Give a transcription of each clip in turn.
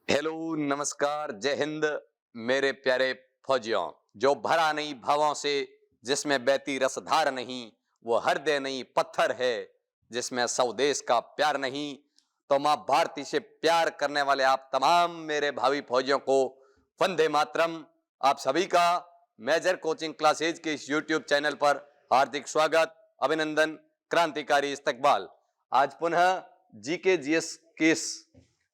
Hello, नमस्कार, जय हिंद मेरे प्यारे फौजियों। जो भरा नहीं भावों से, जिसमें बहती रसधार नहीं, वो हृदय नहीं पत्थर है, जिसमें स्वदेश का प्यार नहीं। तो माँ भारती से प्यार करने वाले आप तमाम मेरे भावी फौजियों को वंदे मातरम। आप सभी का मेजर कोचिंग क्लासेज के इस यूट्यूब चैनल पर हार्दिक स्वागत, अभिनंदन, क्रांतिकारी इस्तकबाल। आज पुनः जीके जीएस के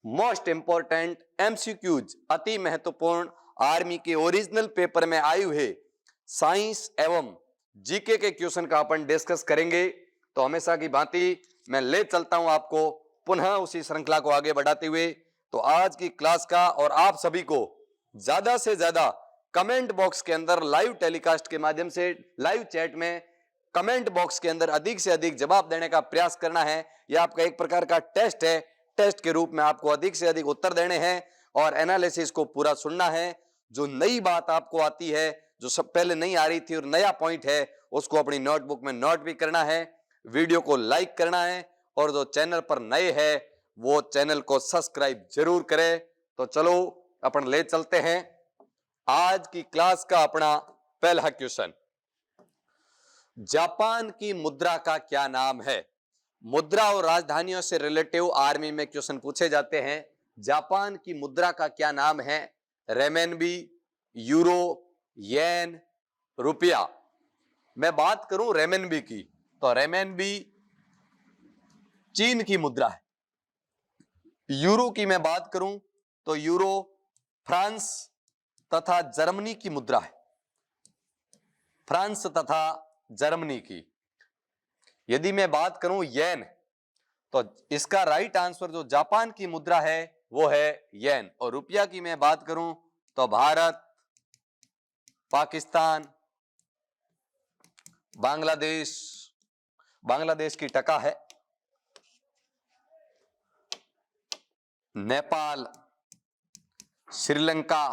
मोस्ट इंपोर्टेंट एमसीक्यूज, अति महत्वपूर्ण आर्मी के ओरिजिनल पेपर में आए हुए साइंस एवं जीके के क्वेश्चन का अपन डिस्कस करेंगे। तो हमेशा की भांति मैं ले चलता हूं आपको पुनः उसी श्रृंखला को आगे बढ़ाते हुए। तो आज की क्लास का और आप सभी को ज्यादा से ज्यादा कमेंट बॉक्स के अंदर लाइव टेलीकास्ट के माध्यम से लाइव चैट में कमेंट बॉक्स के अंदर अधिक से अधिक जवाब देने का प्रयास करना है। यह आपका एक प्रकार का टेस्ट है। टेस्ट के रूप में आपको अधिक से अधिक उत्तर देने हैं और एनालिसिस को पूरा सुनना है। जो नई बात आपको आती है, जो सब पहले नहीं आ रही थी और नया पॉइंट है, उसको अपनी नोटबुक में नोट भी करना है। वीडियो को लाइक करना है और जो चैनल पर नए हैं वो चैनल को सब्सक्राइब जरूर करें। तो चलो अपन ले चलते हैं आज की क्लास का अपना पहला क्वेश्चन। जापान की मुद्रा का क्या नाम है? मुद्रा और राजधानियों से रिलेटिव आर्मी में क्वेश्चन पूछे जाते हैं। जापान की मुद्रा का क्या नाम है? रेमेनबी, यूरो, येन, रुपया। मैं बात करूं रेमेनबी की, तो रेमेनबी चीन की मुद्रा है। यूरो की मैं बात करूं तो यूरो फ्रांस तथा जर्मनी की मुद्रा है। फ्रांस तथा जर्मनी की। यदि मैं बात करूं येन, तो इसका राइट आंसर जो जापान की मुद्रा है वो है येन। और रुपया की मैं बात करूं तो भारत, पाकिस्तान, बांग्लादेश, बांग्लादेश की टका है, नेपाल, श्रीलंका,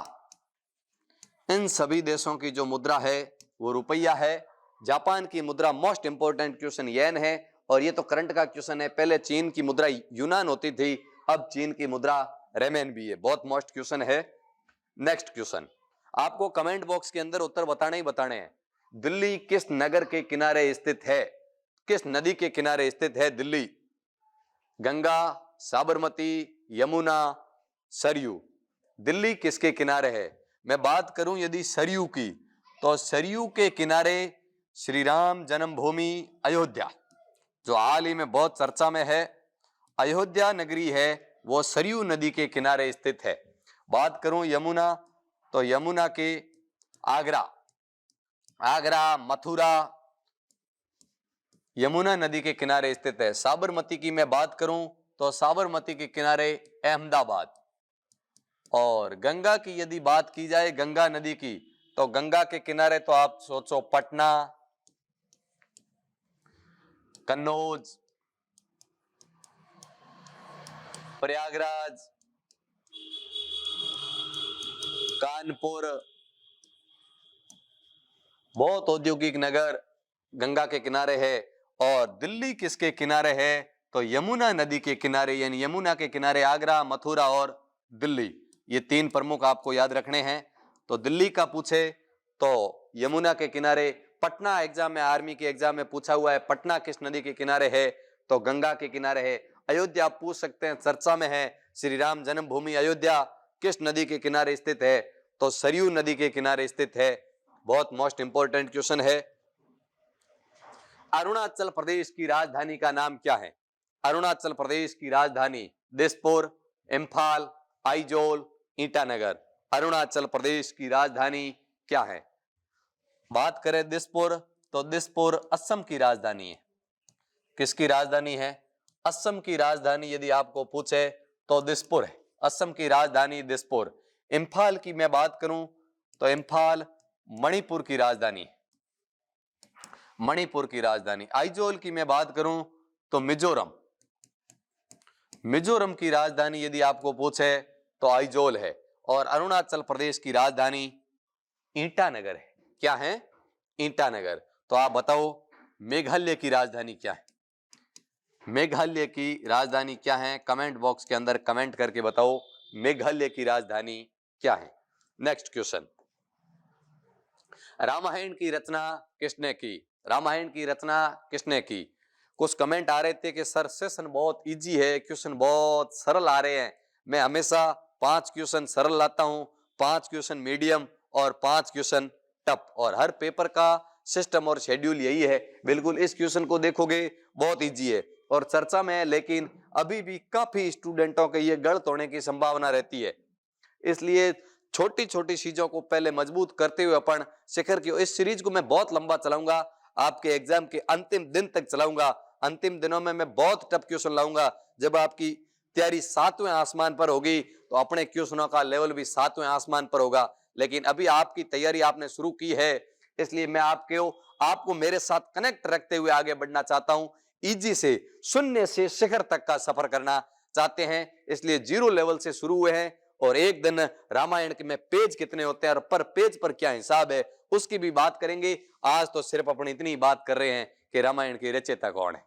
इन सभी देशों की जो मुद्रा है वो रुपया है। जापान की मुद्रा मोस्ट इंपोर्टेंट क्वेश्चन येन है। और ये तो करंट का क्वेश्चन है। पहले चीन की मुद्रा यूनान होती थी, अब चीन की मुद्रा रेमेनबी है। बहुत मोस्ट क्वेश्चन है। नेक्स्ट क्वेश्चन, आपको कमेंट बॉक्स के अंदर उत्तर बताने ही बताने हैं। दिल्ली किस नगर के किनारे स्थित है? किस नदी के किनारे स्थित है दिल्ली? गंगा, साबरमती, यमुना, सरयू। दिल्ली किसके किनारे है? मैं बात करूं यदि सरयू की, तो सरयू के किनारे श्री राम जन्मभूमि अयोध्या, जो हाल ही में बहुत चर्चा में है, अयोध्या नगरी है, वो सरयू नदी के किनारे स्थित है। बात करूं यमुना, तो यमुना के आगरा, आगरा, मथुरा, यमुना नदी के किनारे स्थित है। साबरमती की मैं बात करूं तो साबरमती के किनारे अहमदाबाद। और गंगा की यदि बात की जाए, गंगा नदी की, तो गंगा के किनारे तो आप सोचो पटना, कन्नौज, प्रयागराज, कानपुर। बहुत औद्योगिक नगर गंगा के किनारे है। और दिल्ली किसके किनारे है? तो यमुना नदी के किनारे, यानी यमुना के किनारे आगरा, मथुरा और दिल्ली। ये तीन प्रमुख आपको याद रखने हैं। तो दिल्ली का पूछे तो यमुना के किनारे। पटना एग्जाम में, आर्मी के एग्जाम में पूछा हुआ है, पटना किस नदी के किनारे है? तो गंगा के किनारे है। अयोध्या आप पूछ सकते हैं, चर्चा में है, श्री राम जन्मभूमि अयोध्या किस नदी के किनारे स्थित है? तो सरयू नदी के किनारे स्थित है। बहुत मोस्ट इंपोर्टेंट क्वेश्चन है। अरुणाचल प्रदेश की राजधानी का नाम क्या है? अरुणाचल प्रदेश की राजधानी दिसपुर, इम्फाल, आइजोल, ईटानगर। अरुणाचल प्रदेश की राजधानी क्या है? बात करें दिसपुर, तो दिसपुर असम की राजधानी है। किसकी राजधानी है? असम की राजधानी यदि आपको पूछे तो दिसपुर है। असम की राजधानी दिसपुर। इम्फाल की मैं बात करूं तो इम्फाल मणिपुर की राजधानी है। मणिपुर की राजधानी। आइजोल की मैं बात करूं तो मिजोरम। मिजोरम की राजधानी यदि आपको पूछे तो आइजोल है। और अरुणाचल प्रदेश की राजधानी ईटानगर है। क्या है? ईटानगर। तो आप बताओ मेघालय की राजधानी क्या है? मेघालय की राजधानी क्या है? कमेंट बॉक्स के अंदर कमेंट करके बताओ मेघालय की राजधानी क्या है? नेक्स्ट क्वेश्चन, रामायण की रचना किसने की? रामायण की रचना किसने की? कुछ कमेंट आ रहे थे कि सर सेशन बहुत इजी है, क्वेश्चन बहुत सरल आ रहे हैं। मैं हमेशा 5 क्वेश्चन सरल लाता हूं, 5 क्वेश्चन मीडियम और 5 क्वेश्चन टफ, और हर पेपर का सिस्टम और शेड्यूल यही है। बिल्कुल इस क्वेश्चन को देखोगे बहुत इजी है और चर्चा में है, लेकिन अभी भी काफी स्टूडेंटों के ये गलत होने की संभावना रहती है। इसलिए छोटी छोटी चीजों को पहले मजबूत करते हुए अपन शिखर की, इस सीरीज को मैं बहुत लंबा चलाऊंगा, आपके एग्जाम के अंतिम दिन तक चलाऊंगा। अंतिम दिनों में मैं बहुत टफ क्वेश्चन लाऊंगा। जब आपकी तैयारी 7वें आसमान पर होगी तो अपने क्वेश्चनों का लेवल भी 7वें आसमान पर होगा। लेकिन अभी आपकी तैयारी आपने शुरू की है, इसलिए मैं आपको मेरे साथ कनेक्ट रखते हुए आगे बढ़ना चाहता हूं। इजी से शून्य से शिखर तक का सफर करना चाहते हैं, इसलिए 0 लेवल से शुरू हुए हैं। और एक दिन रामायण के में पेज कितने होते हैं और पर पेज पर क्या हिसाब है उसकी भी बात करेंगे। आज तो सिर्फ अपनी इतनी बात कर रहे हैं कि रामायण की रचयिता कौन है।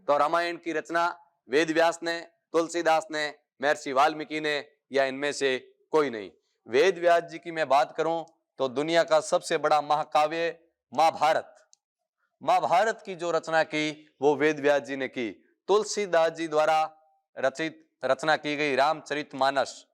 तो रामायण की रचना वेद व्यास ने, तुलसीदास ने, महर्षि वाल्मीकि ने, या इनमें से कोई नहीं। वेद व्यास जी की मैं बात करूं तो दुनिया का सबसे बड़ा महाकाव्य महाभारत, महाभारत की जो रचना की वो वेद व्यास जी ने की। तुलसीदास जी द्वारा रचित रचना की गई रामचरितमानस,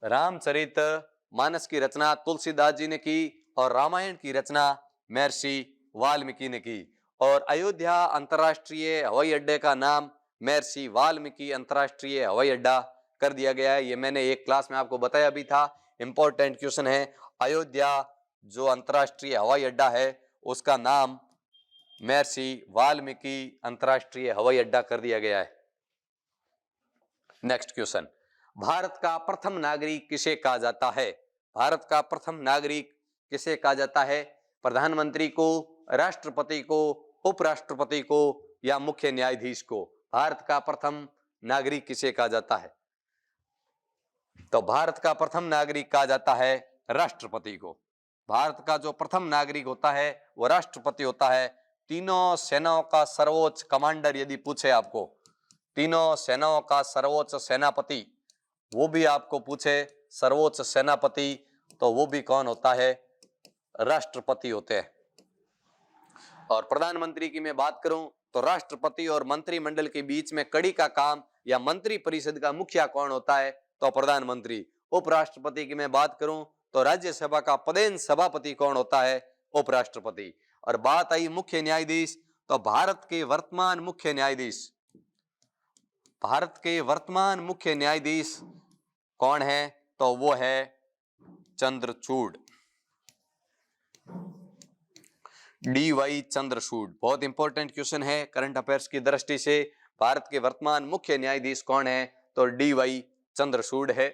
रामचरितमानस की रचना तुलसीदास जी ने की और रामायण की रचना महर्षि वाल्मीकि ने की। और अयोध्या अंतर्राष्ट्रीय हवाई अड्डे का नाम महर्षि वाल्मीकि अंतर्राष्ट्रीय हवाई अड्डा कर दिया गया है। ये मैंने एक क्लास में आपको बताया भी था, इंपॉर्टेंट क्वेश्चन है। अयोध्या जो अंतर्राष्ट्रीय हवाई अड्डा है उसका नाम महर्षि वाल्मीकि अंतर्राष्ट्रीय हवाई अड्डा कर दिया गया है। नेक्स्ट क्वेश्चन, भारत का प्रथम नागरिक किसे कहा जाता है? भारत का प्रथम नागरिक किसे कहा जाता है? प्रधानमंत्री को, राष्ट्रपति को, उपराष्ट्रपति को, या मुख्य न्यायाधीश को? भारत का प्रथम नागरिक किसे कहा जाता है? तो भारत का प्रथम नागरिक कहा जाता है राष्ट्रपति को। भारत का जो प्रथम नागरिक होता है वो राष्ट्रपति होता है। तीनों सेनाओं का सर्वोच्च कमांडर यदि पूछे आपको, तीनों सेनाओं का सर्वोच्च सेनापति, वो भी आपको पूछे सर्वोच्च सेनापति, तो वो भी कौन होता है? राष्ट्रपति होते हैं। और प्रधानमंत्री की मैं बात करूं तो राष्ट्रपति और मंत्रिमंडल के बीच में कड़ी का काम या मंत्री परिषद का मुखिया कौन होता है? तो प्रधानमंत्री। उपराष्ट्रपति की मैं बात करूं तो राज्यसभा का पदेन सभापति कौन होता है? उपराष्ट्रपति। और बात आई मुख्य न्यायाधीश, तो भारत के वर्तमान मुख्य न्यायाधीश कौन है? तो वो है चंद्रचूड़, डी.वाई. चंद्रचूड़। बहुत इंपॉर्टेंट क्वेश्चन है करंट अफेयर्स की दृष्टि से। भारत के वर्तमान मुख्य न्यायाधीश कौन है? तो डी.वाई. चंद्रचूड़ है।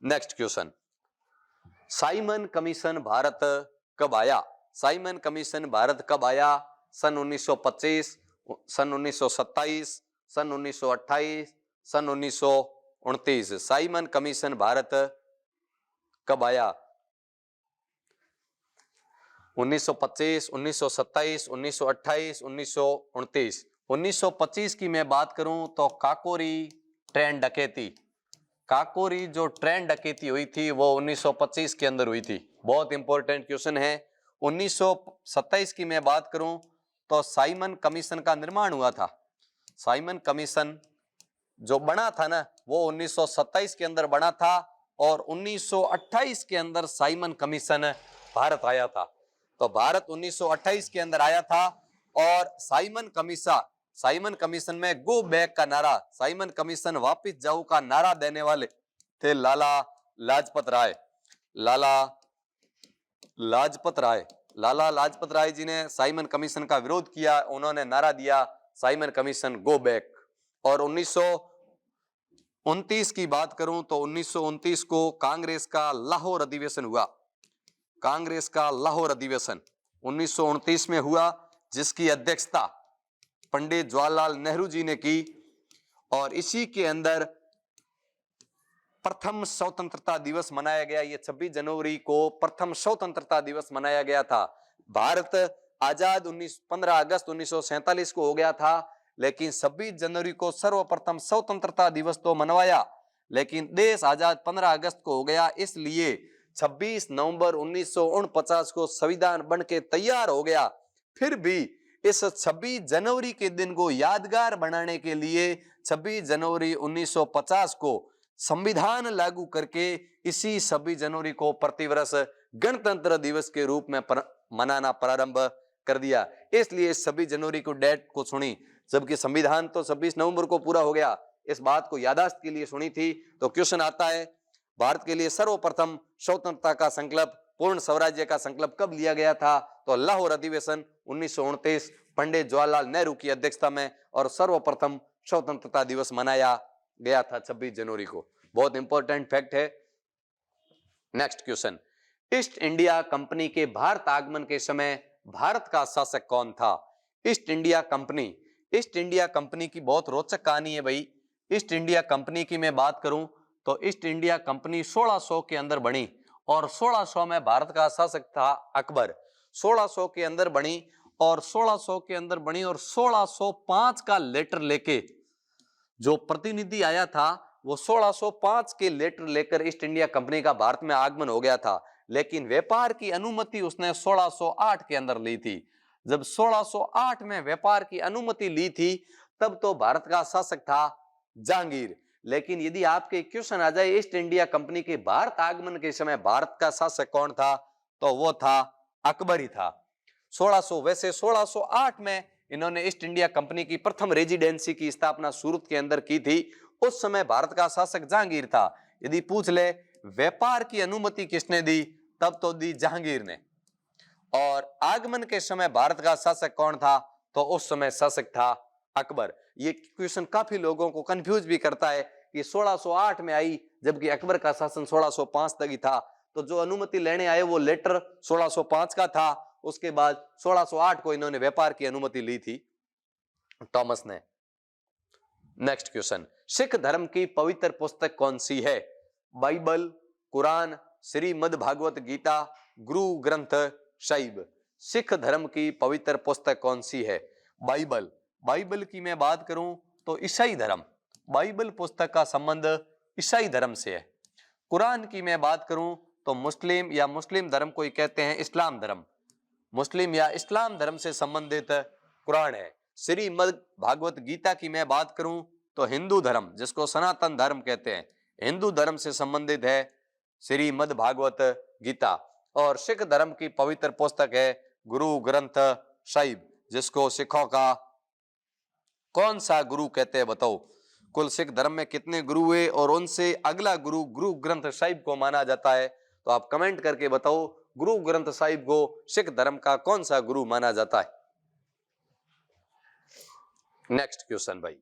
Next question, Simon commission Bharat कब आया? साइमन कमीशन भारत कब आया? सन 1925, सन 1927, सन 1928, सन 1929। साइमन कमीशन भारत कब आया? 1925, 1927, 1928, 1929। 1925 की मैं बात करूं तो काकोरी ट्रेन डकैती, काकोरी जो ट्रेन डकैती हुई थी वो 1925 के अंदर हुई थी। बहुत इंपॉर्टेंट क्वेश्चन है। 1927 की मैं बात करूं तो साइमन कमीशन का निर्माण हुआ था। साइमन कमीशन जो बना था ना वो 1927 के अंदर बना था और 1928 के अंदर साइमन कमीशन भारत आया था। तो भारत 1928 के अंदर आया था और साइमन कमीशन में गो बैक का नारा, साइमन कमीशन वापस जाओ का नारा देने वाले थे लाला लाजपत राय। लाला लाजपत राय जी ने साइमन कमीशन का विरोध किया, उन्होंने नारा दिया साइमन कमीशन गो बैक। और 1929 की बात करूं तो 1929 को कांग्रेस का लाहौर अधिवेशन हुआ। कांग्रेस का लाहौर अधिवेशन 1929 में हुआ, जिसकी अध्यक्षता पंडित जवाहरलाल नेहरू जी ने की। और इसी के अंदर प्रथम स्वतंत्रता दिवस मनाया गया। ये 26 जनवरी को प्रथम स्वतंत्रता दिवस मनाया गया था। भारत आजाद 15 अगस्त 1947 को हो गया था, लेकिन 26 जनवरी को सर्वप्रथम स्वतंत्रता दिवस तो मनवाया, लेकिन देश आजाद 15 अगस्त को हो गया, इसलिए 26 नवंबर 1949 को संविधान बन के तैयार हो गया। फिर भी इस 26 जनवरी के दिन को यादगार बनाने के लिए 26 जनवरी 1950 को संविधान लागू करके इसी 26 जनवरी को प्रतिवर्ष गणतंत्र दिवस के रूप में मनाना प्रारंभ कर दिया। इसलिए 26 जनवरी को डेट को सुनी, जबकि संविधान तो 26 नवंबर को पूरा हो गया। इस बात को याददाश्त के लिए सुनी थी। तो क्वेश्चन आता है, भारत के लिए सर्वप्रथम स्वतंत्रता का संकल्प, पूर्ण स्वराज्य का संकल्प कब लिया गया था? तो लाहौर अधिवेशन 1929 पंडित जवाहरलाल नेहरू की अध्यक्षता में, और सर्वप्रथम स्वतंत्रता दिवस मनाया गया था 26 जनवरी को। बहुत इंपॉर्टेंट फैक्ट है। Next question, east India company के भारत आगमन के समय भारत का शासक कौन था? ईस्ट इंडिया कंपनी की बहुत रोचक कहानी है भाई। ईस्ट इंडिया कंपनी की मैं बात करूं तो ईस्ट इंडिया कंपनी 1600 के अंदर बनी, और 1600 में भारत का शासक था अकबर। 1600 के अंदर बनी और 1605 का लेटर लेके जो प्रतिनिधि आया था वो 1605 के लेटर लेकर ईस्ट इंडिया कंपनी का भारत में आगमन हो गया था। लेकिन व्यापार की अनुमति उसने 1608 के अंदर ली थी। जब 1608 में व्यापार की अनुमति ली थी तब तो भारत का शासक था जहांगीर। लेकिन यदि आपके क्वेश्चन आ जाए ईस्ट इंडिया कंपनी के भारत आगमन के समय भारत का शासक कौन था, तो वो था अकबर ही था। 1608 में इन्होंने ईस्ट इंडिया कंपनी की प्रथम रेजिडेंसी की स्थापना सूरत के अंदर की थी। उस समय भारत का शासक जहांगीर था। यदि पूछ ले व्यापार की अनुमति किसने दी, तब तो दी जहांगीर ने। और आगमन के समय भारत का शासक कौन था, तो उस समय शासक था अकबर। ये क्वेश्चन काफी लोगों को कंफ्यूज भी करता है कि 1608 में आई जबकि अकबर का शासन 1605 तक ही था। तो जो अनुमति लेने आए वो लेटर 1605 का था, उसके बाद 1608 को इन्होंने व्यापार की अनुमति ली थी थॉमस ने। नेक्स्ट क्वेश्चन, सिख धर्म की पवित्र पुस्तक कौन सी है? बाइबल, कुरान, श्रीमद् भागवत गीता, गुरु ग्रंथ साहिब। सिख धर्म की पवित्र पुस्तक कौन सी है? बाइबल की मैं बात करूं तो ईसाई धर्म, बाइबल पुस्तक का संबंध ईसाई धर्म से है। कुरान की मैं बात करूं तो मुस्लिम या मुस्लिम धर्म को ही कहते हैं इस्लाम धर्म, मुस्लिम या इस्लाम धर्म से संबंधित कुरान है। श्रीमद् भागवत गीता की मैं बात करूं तो हिंदू धर्म, जिसको सनातन धर्म कहते हैं, हिंदू धर्म से संबंधित है श्रीमद् भागवत गीता। और सिख धर्म की पवित्र पुस्तक है गुरु ग्रंथ साहिब, जिसको सिखों का कौन सा गुरु कहते हैं बताओ? कुल सिख धर्म में कितने गुरु हुए और उनसे अगला गुरु गुरु ग्रंथ साहिब को माना जाता है? तो आप कमेंट करके बताओ गुरु ग्रंथ साहिब को सिख धर्म का कौन सा गुरु माना जाता है? नेक्स्ट क्वेश्चन भाई,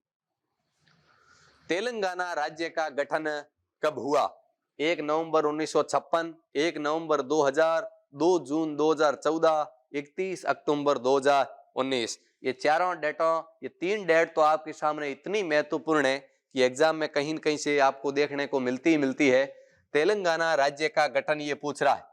तेलंगाना राज्य का गठन कब हुआ? 1 नवंबर 1956, 1 नवंबर 2000, 2 जून 2014, 31 अक्टूबर 2019। ये चारों डेटों, ये 3 डेट तो आपके सामने इतनी महत्वपूर्ण है कि एग्जाम में कहीं न कहीं से आपको देखने को मिलती ही मिलती है। तेलंगाना राज्य का गठन ये पूछ रहा है।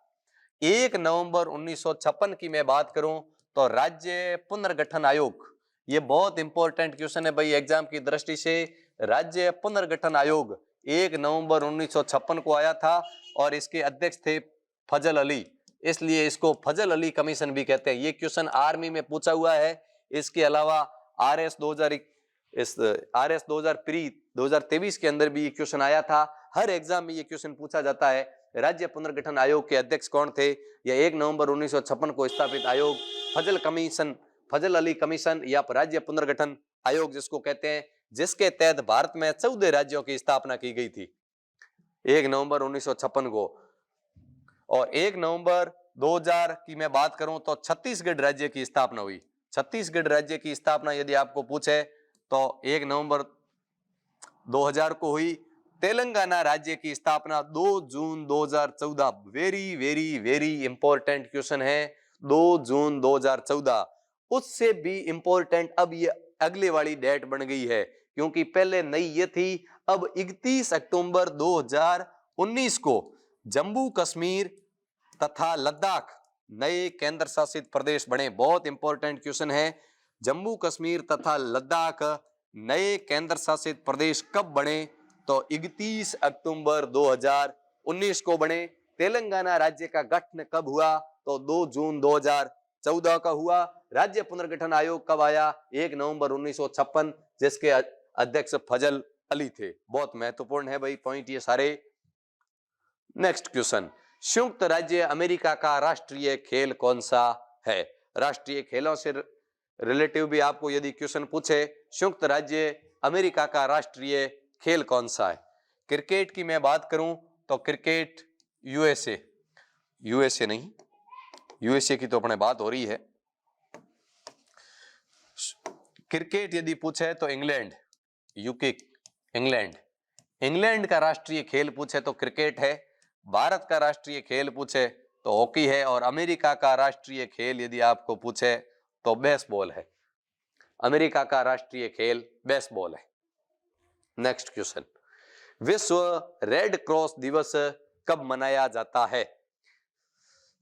1 नवंबर 1956 की मैं बात करूं तो राज्य पुनर्गठन आयोग, ये बहुत इंपॉर्टेंट क्वेश्चन है भाई एग्जाम की दृष्टि से। राज्य पुनर्गठन आयोग 1 नवंबर 1956 को आया था और इसके अध्यक्ष थे फजल अली, इसलिए इसको फजल अली कमीशन भी कहते हैं। ये क्वेश्चन आर्मी में पूछा हुआ है। इसके अलावा आरएस 2000 प्री 2023 के अंदर भी ये क्वेश्चन आया था। हर एग्जाम में ये क्वेश्चन पूछा जाता है। राज्य पुनर्गठन आयोग के अध्यक्ष कौन थे? यह 1 नवंबर 1956 को स्थापित आयोग फजल अली कमीशन या राज्य पुनर्गठन आयोग जिसको कहते हैं, जिसके तहत भारत में 14 राज्यों की स्थापना की गई थी 1 नवंबर 1956 को। और 1 नवंबर 2000 की मैं बात करूं तो छत्तीसगढ़ राज्य की स्थापना हुई। छत्तीसगढ़ राज्य की स्थापना यदि आपको पूछे तो 1 नवंबर 2000 को हुई। तेलंगाना राज्य की स्थापना 2 जून 2014। Very very very important question है। 2 जून 2014। उससे भी इंपॉर्टेंट अब ये अगले वाली डेट बन गई है, क्योंकि पहले नई ये थी। अब 31 अक्टूबर 2019 को जम्मू कश्मीर तथा लद्दाख नए केंद्र शासित प्रदेश बने। बहुत इंपॉर्टेंट क्वेश्चन है। जम्मू कश्मीर तथा लद्दाख नए केंद्र शासित प्रदेश कब बने? तो 31 अक्टूबर 2019 को बने। तेलंगाना राज्य का गठन कब हुआ? तो 2 जून 2014 का हुआ। राज्य पुनर्गठन आयोग कब आया? 1 नवंबर 1956, जिसके अध्यक्ष फजल अली थे। बहुत महत्वपूर्ण है भाई पॉइंट ये सारे। नेक्स्ट क्वेश्चन, संयुक्त राज्य अमेरिका का राष्ट्रीय खेल कौन सा है? राष्ट्रीय खेलों से रिलेटिव भी आपको यदि क्वेश्चन पूछे, संयुक्त राज्य अमेरिका का राष्ट्रीय खेल कौन सा है? क्रिकेट की मैं बात करूं तो क्रिकेट यूएसए नहीं, यूएसए की तो अपने बात हो रही है। क्रिकेट यदि पूछे तो इंग्लैंड, यूके, इंग्लैंड का राष्ट्रीय खेल पूछे तो क्रिकेट है। भारत का राष्ट्रीय खेल पूछे तो हॉकी है। और अमेरिका का राष्ट्रीय खेल यदि आपको पूछे तो बेसबॉल है। अमेरिका का राष्ट्रीय खेल बेसबॉल है। नेक्स्ट क्वेश्चन, विश्व रेड क्रॉस दिवस कब मनाया जाता है?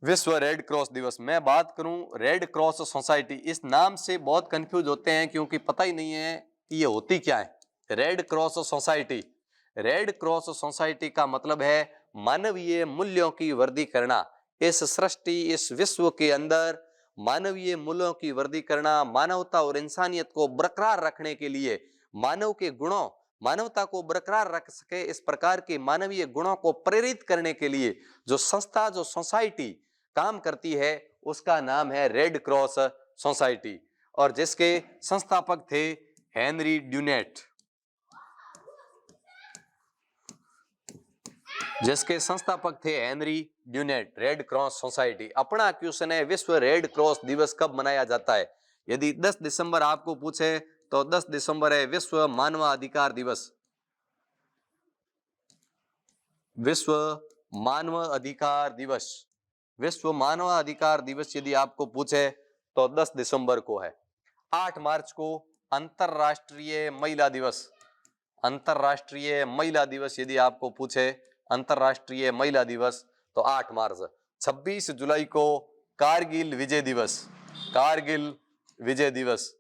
विश्व रेड क्रॉस दिवस मैं बात करूं, रेड क्रॉस सोसाइटी, इस नाम से बहुत कंफ्यूज होते हैं क्योंकि पता ही नहीं है कि ये होती क्या है। Red cross society, red cross society का मतलब है मानवीय मूल्यों की वृद्धि करना। इस सृष्टि, इस विश्व के अंदर मानवीय मूल्यों की वृद्धि करना, मानवता और इंसानियत को बरकरार रखने के लिए, मानव के गुणों, मानवता को बरकरार रख सके इस प्रकार के मानवीय गुणों को प्रेरित करने के लिए जो संस्था, जो सोसाइटी काम करती है उसका नाम है रेड क्रॉस सोसाइटी। और जिसके संस्थापक थे हेनरी ड्यूनेट, जिसके संस्थापक थे Henry Dunant, red cross society. अपना क्वेश्चन है विश्व रेड क्रॉस दिवस कब मनाया जाता है? यदि 10 दिसंबर आपको पूछे तो 10 दिसंबर है विश्व मानवाधिकार दिवस। विश्व मानवाधिकार दिवस, विश्व मानवाधिकार दिवस यदि आपको पूछे तो 10 दिसंबर को है। 8 मार्च को अंतरराष्ट्रीय महिला दिवस, अंतरराष्ट्रीय महिला दिवस यदि आपको पूछे, अंतरराष्ट्रीय महिला दिवस तो 8 मार्च। 26 जुलाई को कारगिल विजय दिवस, कारगिल विजय दिवस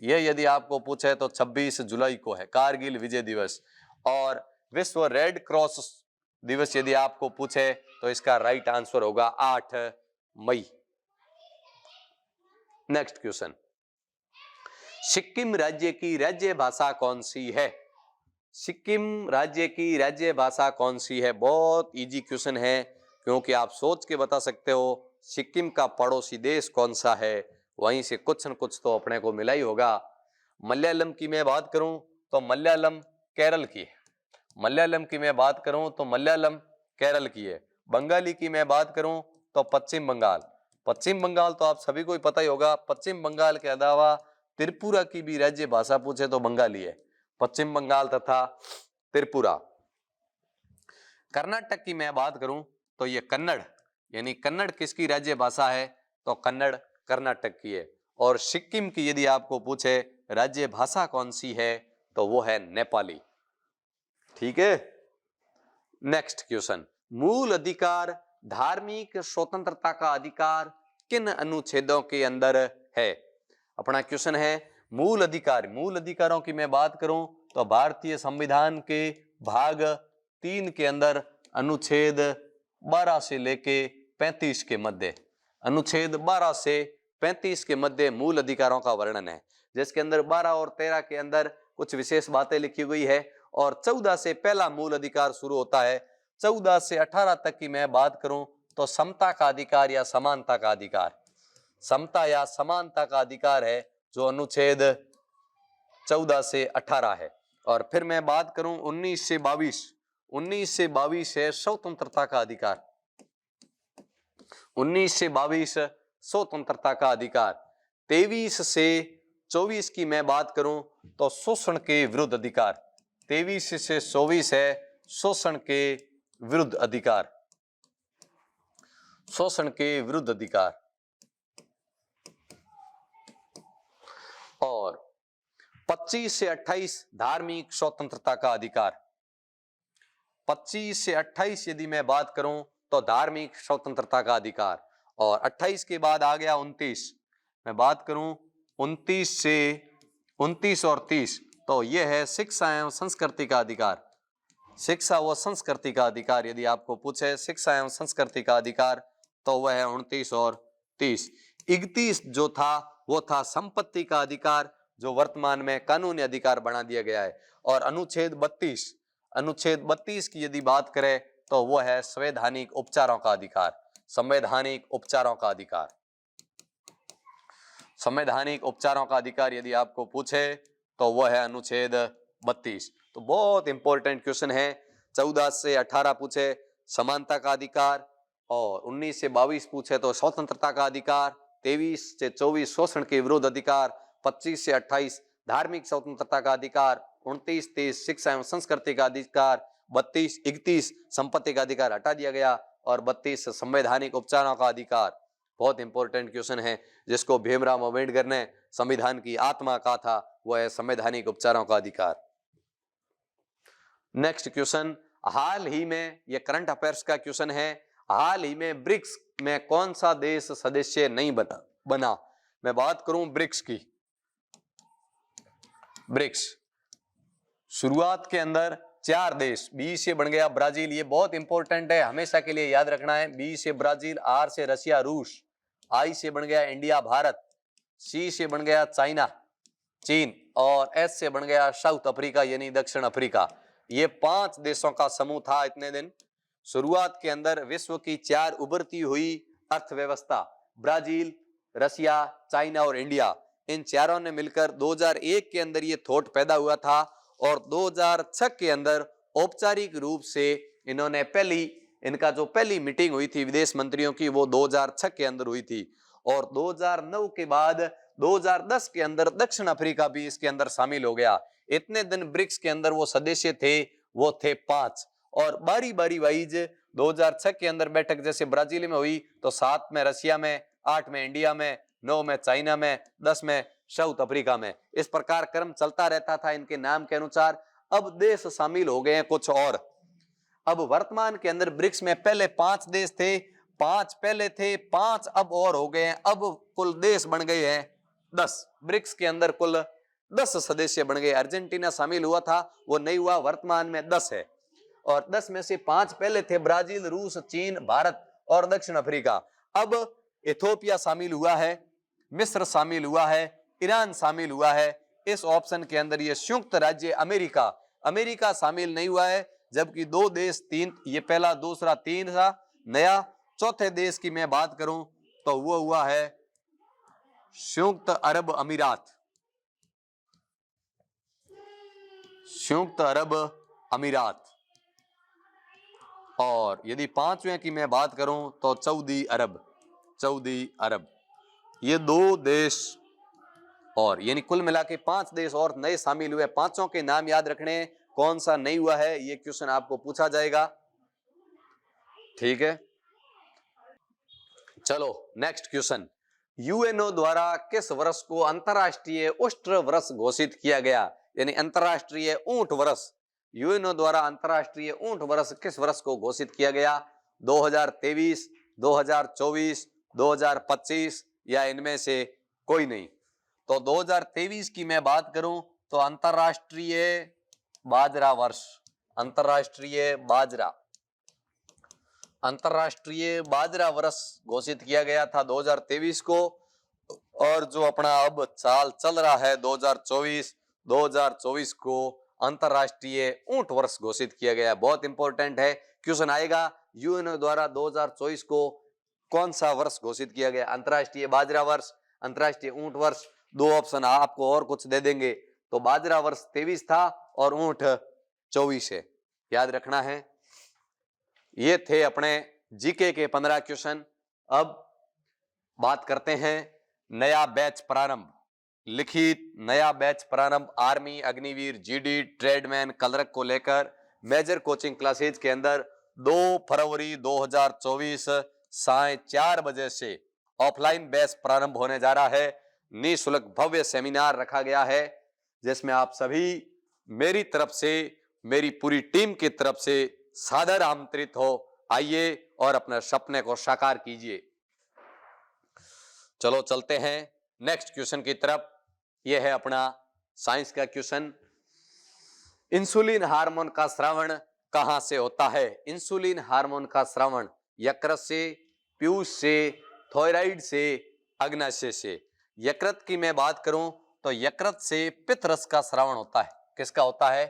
ये यदि आपको पूछे तो 26 जुलाई को है कारगिल विजय दिवस। और विश्व रेड क्रॉस दिवस यदि आपको पूछे तो इसका राइट आंसर होगा 8 मई। नेक्स्ट क्वेश्चन, सिक्किम राज्य की राज्य भाषा कौन सी है? सिक्किम राज्य की राज्य भाषा कौन सी है? बहुत इजी क्वेश्चन है क्योंकि आप सोच के बता सकते हो सिक्किम का पड़ोसी देश कौन सा है, वहीं से कुछ न कुछ तो अपने को मिला ही होगा। मलयालम की मैं बात करूं तो मलयालम केरल की है। मलयालम की मैं बात करूं तो मलयालम केरल की है। बंगाली की मैं बात करूं तो पश्चिम बंगाल, पश्चिम बंगाल तो आप सभी को ही पता ही होगा। पश्चिम बंगाल के अलावा त्रिपुरा की भी राज्य भाषा पूछे तो बंगाली है, पश्चिम बंगाल तथा त्रिपुरा। कर्नाटक की मैं बात करूं तो ये कन्नड़, यानी कन्नड़ किसकी राज्य भाषा है? तो कन्नड़ कर्नाटक की है। और सिक्किम की यदि आपको पूछे राज्य भाषा कौन सी है तो वो है नेपाली। ठीक है। नेक्स्ट क्वेश्चन, मूल अधिकार धार्मिक स्वतंत्रता का अधिकार किन अनुच्छेदों के अंदर है? अपना क्वेश्चन है मूल अधिकार। मूल अधिकारों की मैं बात करूं तो भारतीय संविधान के भाग 3 के अंदर अनुच्छेद 12 से लेके 35 के मध्य, अनुच्छेद 12 से 35 के मध्य मूल अधिकारों का वर्णन है, जिसके अंदर 12 और 13 के अंदर कुछ विशेष बातें लिखी हुई है। और 14 से पहला मूल अधिकार शुरू होता है। 14 से 18 तक की मैं बात करूं तो समता का अधिकार या समानता का अधिकार, समता या समानता का अधिकार है जो अनुच्छेद 14 से 18 है। और फिर मैं बात करूं 19 से 22, 19 से 22 है स्वतंत्रता का अधिकार, 19 से 22 स्वतंत्रता का अधिकार। 23 से 24 की मैं बात करूं तो शोषण के विरुद्ध अधिकार, 23 से 24 है शोषण के विरुद्ध अधिकार, शोषण के विरुद्ध अधिकार। और 25 से 28 धार्मिक स्वतंत्रता का अधिकार, 25 से 28 यदि मैं बात करूं तो धार्मिक स्वतंत्रता का अधिकार। और 28 के बाद आ गया 29, मैं बात करूं 29 और 30, तो ये है शिक्षा एवं संस्कृति का अधिकार। शिक्षा व संस्कृति का अधिकार यदि आपको पूछे शिक्षा एवं संस्कृति का अधिकार, तो वह है 29 और 30। 31 जो था वो था संपत्ति का अधिकार, जो वर्तमान में कानूनी अधिकार बना दिया गया है। और अनुच्छेद 32 की यदि बात करें तो वह है संवैधानिक उपचारों का अधिकार। संवैधानिक उपचारों का अधिकार, संवैधानिक उपचारों का अधिकार यदि आपको पूछे तो वह है अनुच्छेद 32। तो बहुत इंपॉर्टेंट क्वेश्चन है। 14 से 18 पूछे समानता का अधिकार, और 19 से 22 पूछे तो स्वतंत्रता का अधिकार, 23 से 24 शोषण के विरुद्ध अधिकार, 25 से 28 धार्मिक स्वतंत्रता का अधिकार, 29-30 शिक्षा एवं संस्कृति का अधिकार, 32-31 संपत्ति का अधिकार हटा दिया गया, और 32 संवैधानिक उपचारों का अधिकार। बहुत इंपॉर्टेंट क्वेश्चन है जिसको भीमराव अम्बेडकर ने संविधान की आत्मा कहा था, वह है संवैधानिक उपचारों का अधिकार। नेक्स्ट क्वेश्चन, हाल ही में, यह करंट अफेयर्स का क्वेश्चन है, हाल ही में ब्रिक्स में कौन सा देश सदस्य नहीं बना। मैं बात करूं ब्रिक्स की। ब्रिक्स शुरुआत के अंदर 4 देश, बी से बन गया ब्राजील, ये बहुत इंपॉर्टेंट है, हमेशा के लिए याद रखना है। बी से ब्राजील, आर से रशिया रूस, आई से बन गया इंडिया भारत, सी से बन गया चाइना चीन, और एस से बन गया साउथ अफ्रीका यानी दक्षिण अफ्रीका। ये 5 देशों का समूह था इतने दिन। शुरुआत के अंदर विश्व की 4 उभरती हुई अर्थव्यवस्था, ब्राजील, रशिया, चाइना और इंडिया, इन चारों ने मिलकर 2001 के अंदर ये थॉट पैदा हुआ था, और 2006 के अंदर औपचारिक रूप से इन्होंने इनका जो पहली मीटिंग हुई थी विदेश मंत्रियों की, वो 2006 के अंदर हुई थी। और 2009 के बाद 2010 के अंदर दक्षिण अफ्रीका भी इसके अंदर शामिल हो गया। इतने दिन ब्रिक्स के अंदर वो सदस्य थे, वो थे 5, और बारी बारी वाइज 2006 के अंदर बैठक जैसे ब्राजील में हुई तो 7 में रशिया में, 8 में इंडिया में, 9 में चाइना में, 10 में साउथ अफ्रीका में, इस प्रकार क्रम चलता रहता था इनके नाम के अनुसार। अब देश शामिल हो गए हैं कुछ और। अब वर्तमान के अंदर ब्रिक्स में पहले 5 देश थे, 5 पहले थे, 5 अब और हो गए हैं। अब कुल देश बन गए हैं 10। ब्रिक्स के अंदर कुल 10 सदस्य बन गए। अर्जेंटीना शामिल हुआ था, वो नहीं हुआ, वर्तमान में 10 है। और 10 में से 5 पहले थे, ब्राजील, रूस, चीन, भारत और दक्षिण अफ्रीका। अब इथोपिया शामिल हुआ है, मिस्र शामिल हुआ है, ईरान शामिल हुआ है। इस ऑप्शन के अंदर ये संयुक्त राज्य अमेरिका शामिल नहीं हुआ है, जबकि 2 देश, 3, ये पहला, दूसरा, 3 था नया। चौथे देश की मैं बात करूं तो वो हुआ है संयुक्त अरब अमीरात। संयुक्त अरब अमीरात। और यदि 5वें की मैं बात करूं तो सऊदी अरब। ये 2 देश, और यानी कुल मिला के 5 देश और नए शामिल हुए। 5 के नाम याद रखने, कौन सा नहीं हुआ है ये क्वेश्चन आपको पूछा जाएगा, ठीक है। चलो नेक्स्ट क्वेश्चन, यूएनओ द्वारा किस वर्ष को अंतरराष्ट्रीय उष्ण वर्ष घोषित किया गया, यानी अंतरराष्ट्रीय ऊंट वर्ष। यूएनओ द्वारा अंतरराष्ट्रीय ऊंट वर्ष किस वर्ष को घोषित किया गया? 2023, 2024, 2025 या इनमें से कोई नहीं। तो 2023 की मैं बात करूं तो अंतरराष्ट्रीय बाजरा वर्ष, अंतरराष्ट्रीय बाजरा वर्ष घोषित किया गया था 2023 को। और जो अपना अब साल चल रहा है 2024 को अंतरराष्ट्रीय ऊंट वर्ष घोषित किया गया है। बहुत इंपॉर्टेंट है, क्वेश्चन आएगा यूएनओ द्वारा 2024 को कौन सा वर्ष घोषित किया गया, अंतरराष्ट्रीय बाजरा वर्ष, अंतरराष्ट्रीय ऊंट वर्ष। 2 ऑप्शन आपको और कुछ दे देंगे, तो बाजरा वर्ष 23 था और ऊंट 24 है, याद रखना है। ये थे अपने जीके के 15 क्वेश्चन। अब बात करते हैं नया बैच प्रारंभ, लिखित नया बैच प्रारंभ army, Agniveer, GD, tradesman, clerk को लेकर मेजर कोचिंग क्लासेज के अंदर 2 फरवरी 2024 साय 4 बजे से ऑफलाइन बैच प्रारंभ होने जा रहा है। निःशुल्क भव्य सेमिनार रखा गया है, जिसमें आप सभी मेरी तरफ से, मेरी पूरी टीम की तरफ से सादर आमंत्रित हो। आइए और अपने सपने को साकार कीजिए। चलो चलते हैं नेक्स्ट क्वेश्चन की तरफ, यह है अपना साइंस का क्वेश्चन। इंसुलिन हार्मोन का स्रावण कहां से होता है? इंसुलिन हार्मोन का स्रावण यकृत से, पीयूष से, थायराइड से, अग्नाशय से। यकृत की मैं बात करूं तो यकृत से पित्तरस का स्रावण होता है। किसका होता है?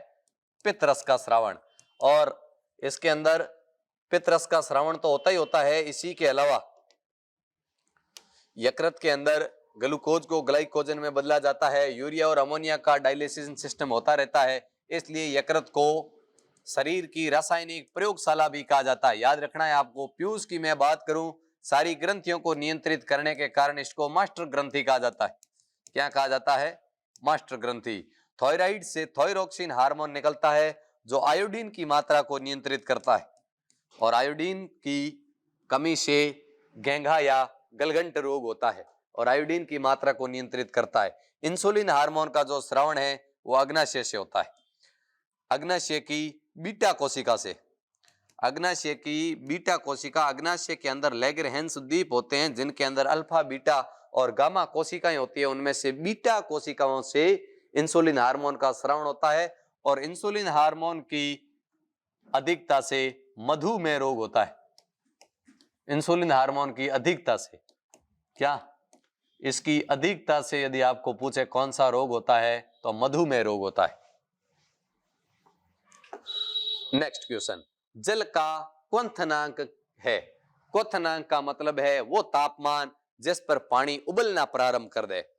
पित्तरस का स्रावण। और इसके अंदर पित्तरस का स्रावण तो होता ही होता है, इसी के अलावा यकृत के अंदर ग्लूकोज को ग्लाइकोजन में बदला जाता है, यूरिया और अमोनिया का डाइलेशन सिस्टम होता रहता है, इसलिए यकृत को शरीर की रासायनिक प्रयोगशाला भी कहा जाता है। याद रखना है आपको। पीयूष की मैं बात करूं, सारी ग्रंथियों को नियंत्रित करने के कारण इसको मास्टर ग्रंथि कहा जाता है। क्या कहा जाता है? मास्टर ग्रंथि। थायराइड से थायरोक्सिन हार्मोन निकलता है जो आयोडीन की मात्रा को नियंत्रित करता है, और आयोडीन की कमी से घेंघा या गलघंट रोग होता है, और आयोडीन की मात्रा को नियंत्रित करता है। इंसुलिन हार्मोन का जो स्रावण है वो अग्नाशय से होता है। अग्नाशय की बीटा कोशिका से। अग्नाशय की बीटा कोशिका, अग्नाशय के अंदर लैंगरहैंस द्वीप होते हैं जिनके अंदर अल्फा, बीटा और गामा कोशिकाएं होती है। उनमें से बीटा कोशिकाओं से इंसुलिन हार्मोन का स्रावण होता है, और इंसुलिन हार्मोन की अधिकता से मधुमेह रोग होता है। इंसुलिन हार्मोन की अधिकता से, क्या इसकी अधिकता से यदि आपको पूछे कौन सा रोग होता है तो मधुमेह रोग होता है। नेक्स्ट क्वेश्चन, जल का क्वथनांक है। क्वथनांक का मतलब है वो तापमान जिस पर पानी उबलना प्रारंभ कर दे।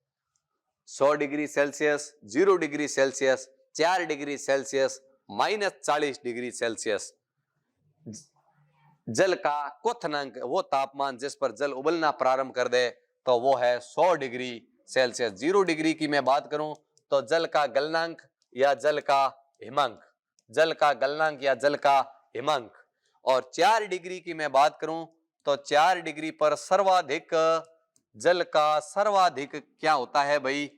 100 degree Celsius, 0 degree Celsius, 4 degree Celsius, -40 degree Celsius. जल का क्वथनांक वो तापमान जिस पर जल उबलना प्रारंभ कर दे तो वो है 100 डिग्री सेल्सियस। 0 डिग्री की मैं बात करूं तो जल का गलनांक या जल का हिमांक, जल का गलनांक या जल का हिमांक। और 4 डिग्री की मैं बात करूं तो 4 डिग्री पर सर्वाधिक जल का सर्वाधिक क्या होता है भाई?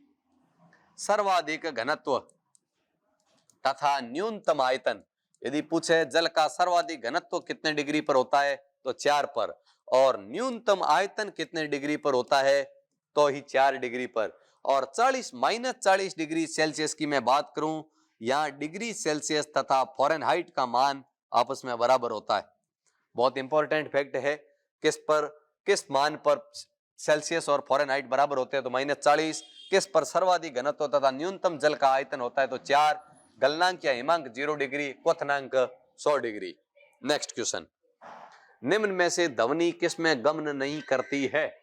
सर्वाधिक घनत्व तथा न्यूनतम आयतन। यदि पूछे जल का सर्वाधिक घनत्व कितने डिग्री पर होता है तो 4 पर, और न्यूनतम आयतन कितने डिग्री पर होता है तो ही 4 डिग्री पर। और 40 डिग्री सेल्सियस की मैं बात करूं, यहाँ डिग्री सेल्सियस तथा फ़ारेनहाइट का मान आपस में बराबर होता है। बहुत इंपॉर्टेंट फैक्ट है। किस मान पर सेल्सियस और फ़ारेनहाइट बराबर होते हैं तो -40। किस पर सर्वाधिक घनत्व तथा न्यूनतम जल का आयतन होता है तो 4। गलनांक या हिमांक 0 डिग्री, क्वथनांक 100 डिग्री। नेक्स्ट क्वेश्चन, निम्न में से ध्वनि किसमें गमन नहीं करती है?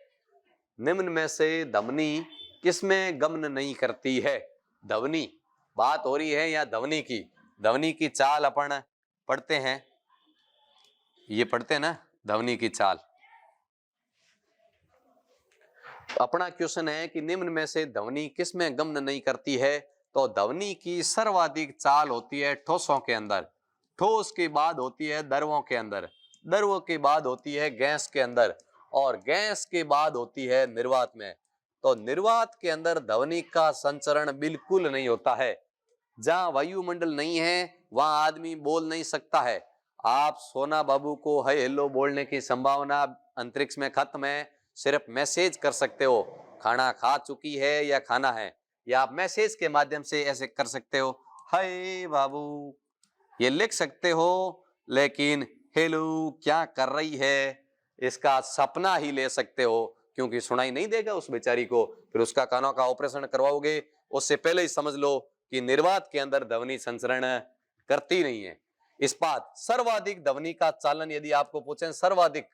निम्न में से ध्वनि किसमें गमन नहीं करती है? ध्वनि बात हो रही है या ध्वनि की? ध्वनि की चाल अपन पढ़ते हैं, ये पढ़ते हैं ना ध्वनि की चाल। अपना क्वेश्चन है कि निम्न में से ध्वनि किसमें गमन नहीं करती है? तो ध्वनि की सर्वाधिक चाल होती है ठोसों के अंदर, ठोस के बाद होती है द्रवों के अंदर, द्रव के बाद होती है गैस के अंदर, और गैस के बाद होती है निर्वात में। तो निर्वात के अंदर ध्वनि का संचरण बिल्कुल नहीं होता है। जहां वायुमंडल नहीं है वहां आदमी बोल नहीं सकता है। आप सोना बाबू को हाय हेलो बोलने की संभावना अंतरिक्ष में खत्म है। सिर्फ मैसेज कर सकते हो, खाना खा चुकी है या खाना है, या आप मैसेज के माध्यम से ऐसे कर सकते हो, हाय बाबू ये लिख सकते हो, लेकिन हेलो क्या कर रही है इसका सपना ही ले सकते हो, क्योंकि सुनाई नहीं देगा उस बेचारी को। फिर उसका कानों का ऑपरेशन करवाओगे, उससे पहले ही समझ लो कि निर्वात के अंदर ध्वनि संचरण करती नहीं है। इस्पात सर्वाधिक ध्वनि का चालन, यदि आपको पूछें सर्वाधिक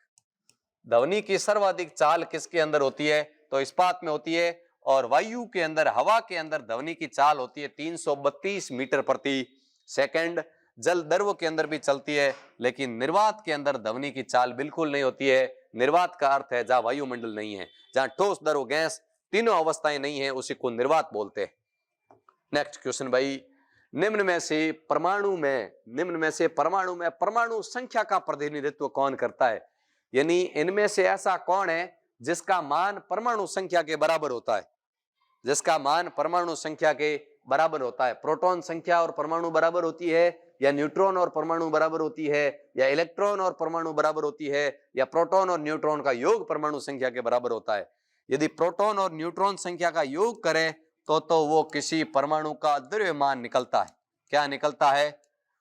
ध्वनि की सर्वाधिक चाल किसके अंदर होती है तो इस्पात में होती है। और वायु के अंदर, हवा के अंदर ध्वनि की चाल होती है 332 मीटर प्रति सेकंड। जल द्रव के अंदर भी चलती है, लेकिन निर्वात के अंदर ध्वनि की चाल बिल्कुल नहीं होती है। निर्वात का अर्थ है जहां वायुमंडल नहीं है, जहां ठोस, द्रव, गैस तीनों अवस्थाएं नहीं है, उसी को निर्वात बोलते हैं। नेक्स्ट क्वेश्चन भाई, निम्न में से परमाणु में परमाणु संख्या का प्रतिनिधित्व कौन करता है? यानी इनमें से ऐसा कौन है जिसका मान परमाणु संख्या के बराबर होता है? जिसका मान परमाणु संख्या के बराबर होता है। प्रोटॉन संख्या और परमाणु बराबर होती है, या न्यूट्रॉन और परमाणु बराबर होती है, या इलेक्ट्रॉन और परमाणु बराबर होती है, या प्रोटॉन और न्यूट्रॉन का योग परमाणु संख्या के बराबर होता है। यदि प्रोटॉन और न्यूट्रॉन संख्या का योग करें तो वो किसी परमाणु का द्रव्यमान निकलता है। क्या निकलता है?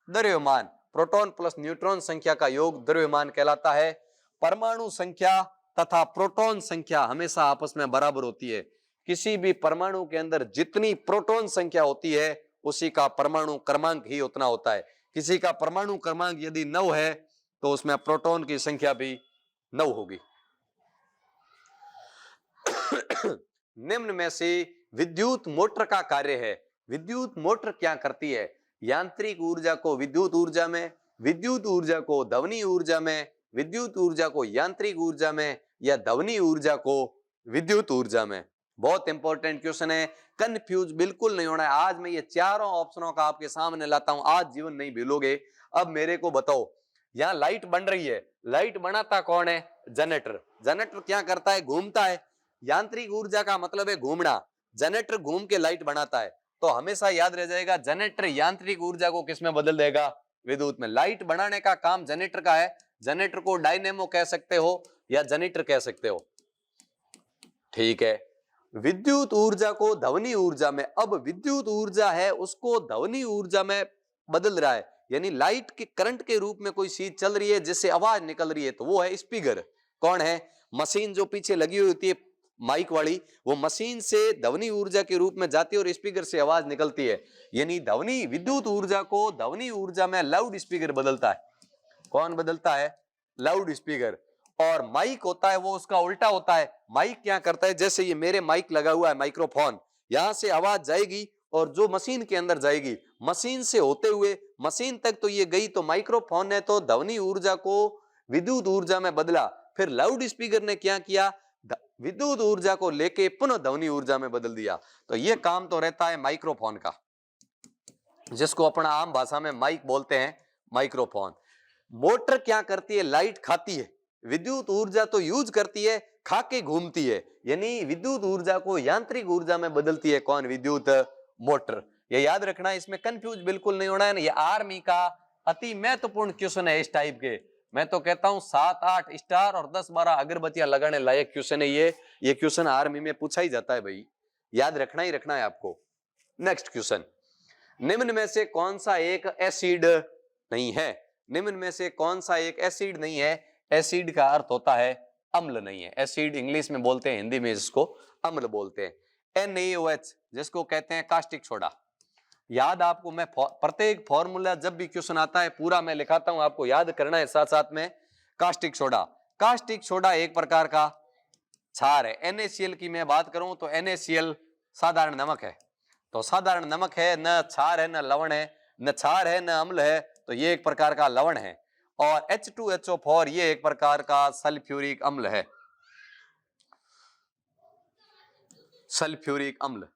द्रव्यमान। प्रोटॉन प्लस न्यूट्रॉन संख्या का योग द्रव्यमान कहलाता है। परमाणु संख्या तथा प्रोटॉन संख्या हमेशा आपस में बराबर होती है। किसी भी परमाणु के अंदर जितनी प्रोटॉन संख्या होती है उसी का परमाणु क्रमांक ही उतना होता है। किसी का परमाणु क्रमांक यदि 9 है तो उसमें प्रोटॉन की संख्या भी 9 होगी। निम्न में से विद्युत मोटर का कार्य है। विद्युत मोटर क्या करती है? यांत्रिक ऊर्जा को विद्युत ऊर्जा में, विद्युत ऊर्जा को ध्वनि ऊर्जा में, विद्युत ऊर्जा को यांत्रिक ऊर्जा में या ध्वनि ऊर्जा को विद्युत ऊर्जा में। बहुत इंपॉर्टेंट क्वेश्चन है, कंफ्यूज बिल्कुल नहीं होना है। आज मैं ये चारों ऑप्शनों का आपके सामने लाता हूं, आज जीवन नहीं भूलोगे। अब मेरे को बताओ, यहाँ लाइट बन रही है, लाइट बनाता कौन है? जनरेटर। जनरेटर क्या करता है? घूमता है। यांत्रिक ऊर्जा का मतलब है घूमना, जनरेटर घूम के लाइट बनाता है। तो हमेशा याद रह जाएगा, जनरेटर यांत्रिक ऊर्जा को किस में बदल देगा? विद्युत में। लाइट बनाने का काम जनरेटर का है। जनरेटर को डायनेमो कह सकते हो या जनरेटर कह सकते हो, ठीक है। विद्युत ऊर्जा को ध्वनि ऊर्जा में, अब विद्युत ऊर्जा है उसको ध्वनि ऊर्जा में बदल रहा है, यानी लाइट के करंट के रूप में कोई चीज चल रही है जिससे आवाज निकल रही है, तो वो है स्पीकर। कौन है? मशीन जो पीछे लगी हुई होती है माइक वाली, वो मशीन से ध्वनि ऊर्जा के रूप में जाती है और स्पीकर से आवाज निकलती है। यानी ध्वनि विद्युत ऊर्जा को ध्वनि ऊर्जा में लाउड स्पीकर बदलता है। कौन बदलता है? Loud speaker. और माइक होता है वो उसका उल्टा होता है। माइक क्या करता है? जैसे ये मेरे माइक लगा हुआ है, माइक्रोफोन, यहां से आवाज जाएगी और जो मशीन के अंदर जाएगी, मशीन से होते हुए मशीन तक तो ये गई, तो माइक्रोफोन ने तो ध्वनि ऊर्जा को विद्युत ऊर्जा में बदला। फिर लाउड स्पीकर ने क्या किया? विद्युत ऊर्जा को लेके पुनः ध्वनि ऊर्जा में बदल दिया। तो ये काम तो रहता है माइक्रोफोन का, जिसको अपना आम भाषा में माइक बोलते हैं, माइक्रोफोन। मोटर क्या करती है? लाइट खाती है। विद्युत ऊर्जा तो यूज करती है, खा के घूमती है, यानी विद्युत ऊर्जा को यांत्रिक ऊर्जा में बदलती है। कौन? विद्युत मोटर। ये याद रखना, इसमें कंफ्यूज बिल्कुल नहीं होना है। ये आर्मी का अति महत्वपूर्ण क्वेश्चन है इस टाइप के। मैं तो कहता हूं 7-8 स्टार और 10-12 अगरबत्तियां लगाने लायक क्वेश्चन है ये क्वेश्चन आर्मी में पूछा ही जाता है भाई, याद रखना ही रखना है आपको। नेक्स्ट क्वेश्चन, निम्न में से कौन सा एक एसिड नहीं है? निम्न में से कौन सा एक एसिड नहीं है? एसिड का अर्थ होता है अम्ल नहीं है। एसिड इंग्लिश में बोलते हैं, हिंदी में इसको अम्ल बोलते हैं। NaOH जिसको कहते हैं कास्टिक सोडा। याद आपको, मैं प्रत्येक फॉर्मूला जब भी क्वेश्चन आता है पूरा मैं लिखाता हूं, आपको याद करना है साथ साथ में। कास्टिक सोडा, कास्टिक सोडा एक प्रकार का क्षार है। NaCl की मैं बात करूं तो NaCl साधारण नमक है। तो साधारण नमक है, न क्षार है न लवण है, न क्षार है न अम्ल है, तो ये एक प्रकार का लवण है। और H2SO4 ये एक प्रकार का सल्फ्यूरिक अम्ल है, सल्फ्यूरिक अम्ल।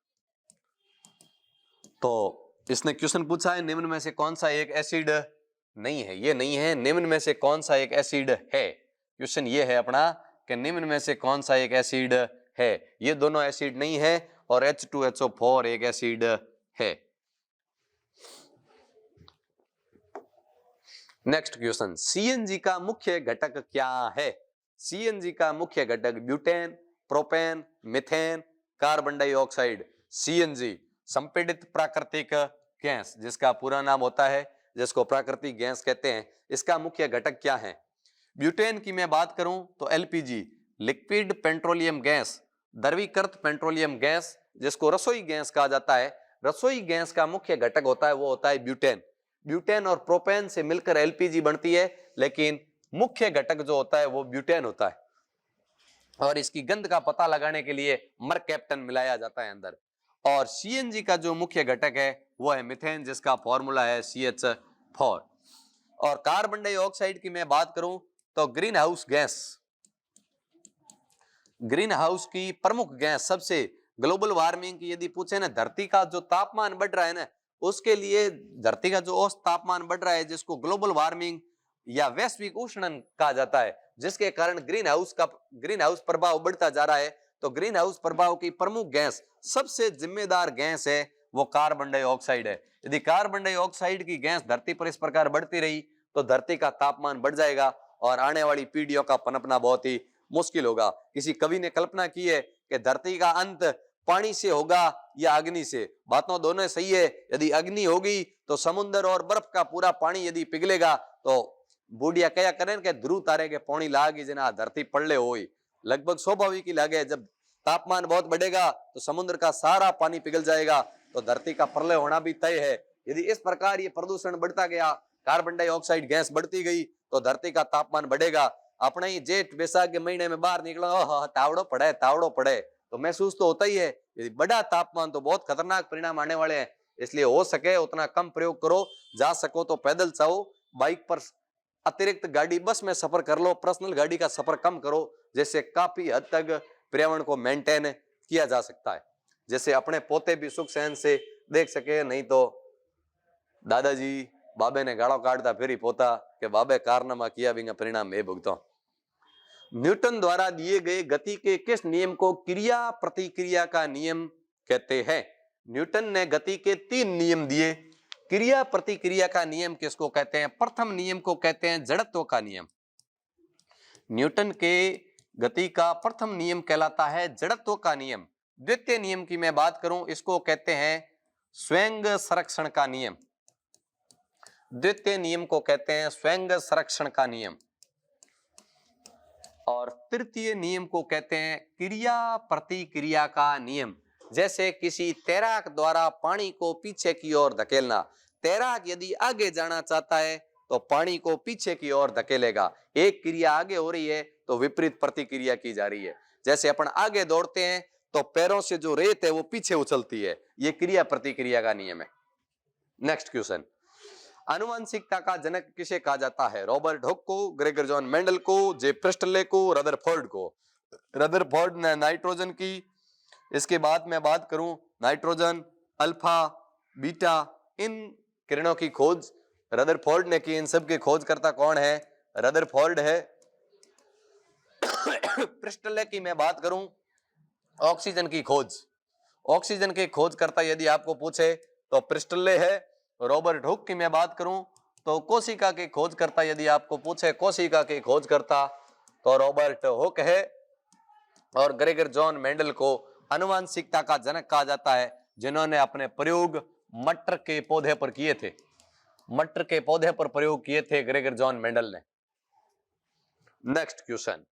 तो इसने क्वेश्चन पूछा है निम्न में से कौन सा एक एसिड नहीं है? ये नहीं है। निम्न में से कौन सा एक एसिड है? क्वेश्चन ये है अपना कि निम्न में से कौन सा एक एसिड है? ये दोनों एसिड नहीं है और H2SO4 एक एसिड है। नेक्स्ट क्वेश्चन, CNG का मुख्य घटक क्या है? CNG का मुख्य घटक butane, propane, methane, carbon dioxide. CNG संपीड़ित प्राकृतिक गैस, जिसका पूरा नाम होता है, जिसको प्राकृतिक गैस कहते हैं। इसका मुख्य घटक क्या है? ब्यूटेन की मैं बात करूं तो LPG, लिक्विड पेट्रोलियम गैस, द्रवीकृत पेट्रोलियम गैस, जिसको रसोई गैस कहा जाता है। रसोई गैस का मुख्य घटक होता है वो होता है ब्यूटेन। ब्यूटेन और प्रोपेन से मिलकर LPG बनती है, लेकिन मुख्य घटक जो होता है वो ब्यूटेन होता है। और इसकी गंध का पता लगाने के लिए मरकैप्टन मिलाया जाता है अंदर। और CNG का जो मुख्य घटक है वो है मीथेन, जिसका फॉर्मूला है CH4। और कार्बन डाइऑक्साइड की मैं बात करूं तो green house gas, green house की प्रमुख गैस सबसे, ग्लोबल वार्मिंग की यदि पूछे ना, धरती का जो तापमान बढ़ रहा है ना, उसके लिए धरती का जो औसत तापमान बढ़ रहा है, जिसको ग्लोबल वार्मिंग या वैश्विक उष्णन कहा जाता है, जिसके कारण ग्रीन हाउस प्रभाव बढ़ता जा रहा है। तो ग्रीन हाउस प्रभाव की प्रमुख गैस, सबसे जिम्मेदार गैस है वो कार्बन डाइऑक्साइड है। यदि कार्बन डाइऑक्साइड की गैस धरती पर इस प्रकार बढ़ती रही तो धरती का तापमान बढ़ जाएगा और आने वाली पीढ़ियों का पनपना बहुत ही मुश्किल होगा। किसी कवि ने कल्पना की है कि धरती का अंत पानी से होगा या अग्नि से। बातों दोनों सही है। यदि अग्नि होगी तो समुद्र और बर्फ का पूरा पानी यदि पिघलेगा तो बूढ़िया क्या करें कि ध्रुव तारे के पानी लागी जना धरती पड़ले होई। लगभग स्वाभाविक ही लगे, जब तापमान बहुत बढ़ेगा तो समुद्र का सारा पानी पिघल जाएगा, तो धरती का प्रलय होना भी तय है। यदि इस प्रकार ये प्रदूषण बढ़ता गया, कार्बन डाइऑक्साइड गैस बढ़ती गई, तो धरती का तापमान बढ़ेगा। अपने ही जेठ बैसाख के महीने में बाहर निकलो, तावड़ो पड़े, तो महसूस तो होता ही है। यदि बढ़ा तापमान तो बहुत खतरनाक परिणाम आने वाले हैं। इसलिए हो सके उतना कम प्रयोग करो, जा सको तो पैदल चलो, बाइक पर अतिरिक्त गाड़ी बस में सफर कर लो, पर्सनल गाड़ी का सफर कम करो, जैसे काफी हद तक पर्यावरण को मेंटेन किया जा सकता है। जैसे अपने पोते भी सुख सहन से देख सके, नहीं तो दादाजी बाबे ने गाड़ो काटता फिर ही पोता के बाबे कारनामा किया भी परिणाम में भुगतो। न्यूटन द्वारा दिए गए गति के किस नियम को क्रिया प्रतिक्रिया का नियम कहते हैं? न्यूटन ने गति के 3 नियम दिए। क्रिया प्रतिक्रिया का नियम किसको कहते हैं? प्रथम नियम को कहते हैं जड़त्व का नियम। न्यूटन के गति का प्रथम नियम कहलाता है जड़त्व का नियम। द्वितीय नियम की मैं बात करूं, इसको कहते हैं स्वयं संरक्षण का नियम। द्वितीय नियम को कहते हैं स्वयं संरक्षण का नियम। और तृतीय नियम को कहते हैं क्रिया प्रतिक्रिया का नियम। जैसे किसी तैराक द्वारा पानी को पीछे की ओर धकेलना। तैराक यदि आगे जाना चाहता है तो पानी को पीछे की ओर धकेलेगा। एक क्रिया आगे हो रही है तो विपरीत प्रतिक्रिया की जा रही है। जैसे अपन आगे दौड़ते हैं तो पैरों से जो रेत है वो पीछे उछलती है, ये क्रिया प्रतिक्रिया का नियम है। नेक्स्ट क्वेश्चन, आनुवंशिकता का जनक किसे कहा जाता है? रॉबर्ट हुक को, ग्रेगर जॉन मेंडल को, जे प्रिस्टले को, रदरफोर्ड को। रदरफोर्ड ने नाइट्रोजन की, इसके बाद मैं बात करूं नाइट्रोजन, अल्फा, बीटा, इन किरणों की खोज रदरफोर्ड ने की। इन सब के खोजकर्ता कौन है? रदरफोर्ड है। प्रिस्टले की मैं बात करूं ऑक्सीजन की खोज, ऑक्सीजन के खोजकर्ता यदि आपको पूछे तो प्रिस्टले है। रॉबर्ट हुक की मैं बात करूं तो कोशिका के खोजकर्ता यदि आपको पूछे कोशिका के खोजकर्ता तो रॉबर्ट हुक है। और ग्रेगर जॉन मेंडल को आनुवंशिकता का जनक कहा जाता है, जिन्होंने अपने प्रयोग मटर के पौधे पर किए थे। मटर के पौधे पर प्रयोग किए थे ग्रेगर जॉन मेंडल ने। नेक्स्ट क्वेश्चन,